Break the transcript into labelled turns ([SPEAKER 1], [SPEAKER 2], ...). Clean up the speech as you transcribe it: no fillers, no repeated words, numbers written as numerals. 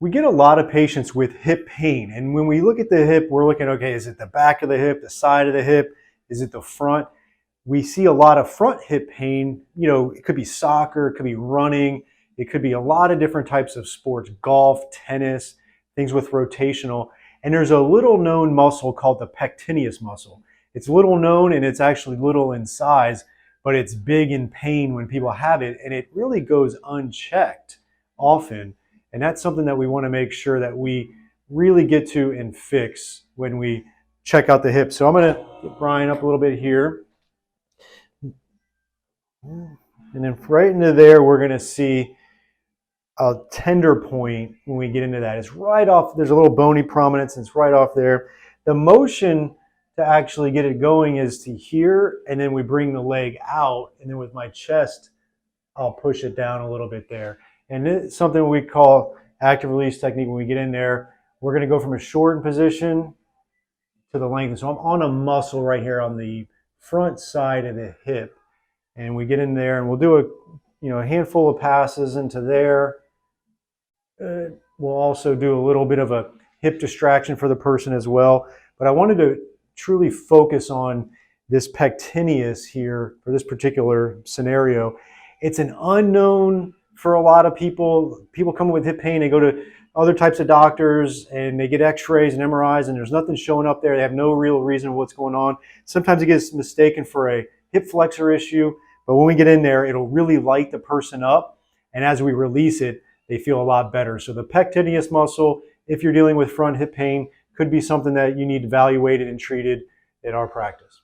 [SPEAKER 1] We get a lot of patients with hip pain. And when we look at the hip, we're looking, okay, is it the back of the hip, the side of the hip? Is it the front? We see a lot of front hip pain. You know, it could be soccer, it could be running, it could be a lot of different types of sports, golf, tennis, things with rotational. And there's a little known muscle called the pectineus muscle. It's little known and it's actually little in size, but it's big in pain when people have it, and it really goes unchecked often. And that's something that we want to make sure that we really get to and fix when we check out the hip. So I'm going to get Brian up a little bit here. And then right into there, we're going to see a tender point when we get into that. It's right off, there's a little bony prominence, and it's right off there. The motion to actually get it going is to here, and then we bring the leg out, and then with my chest, I'll push it down a little bit there. And it's something we call active release technique. When we get in there, we're going to go from a shortened position to the length. So I'm on a muscle right here on the front side of the hip. And we get in there and we'll do a handful of passes into there. We'll also do a little bit of a hip distraction for the person as well. But I wanted to truly focus on this pectineus here for this particular scenario. It's an unknown for a lot of people. People come with hip pain, they go to other types of doctors and they get x-rays and MRIs and there's nothing showing up there. They have no real reason what's going on. Sometimes it gets mistaken for a hip flexor issue, but when we get in there, it'll really light the person up. And as we release it, they feel a lot better. So the pectineus muscle, if you're dealing with front hip pain, could be something that you need evaluated and treated at our practice.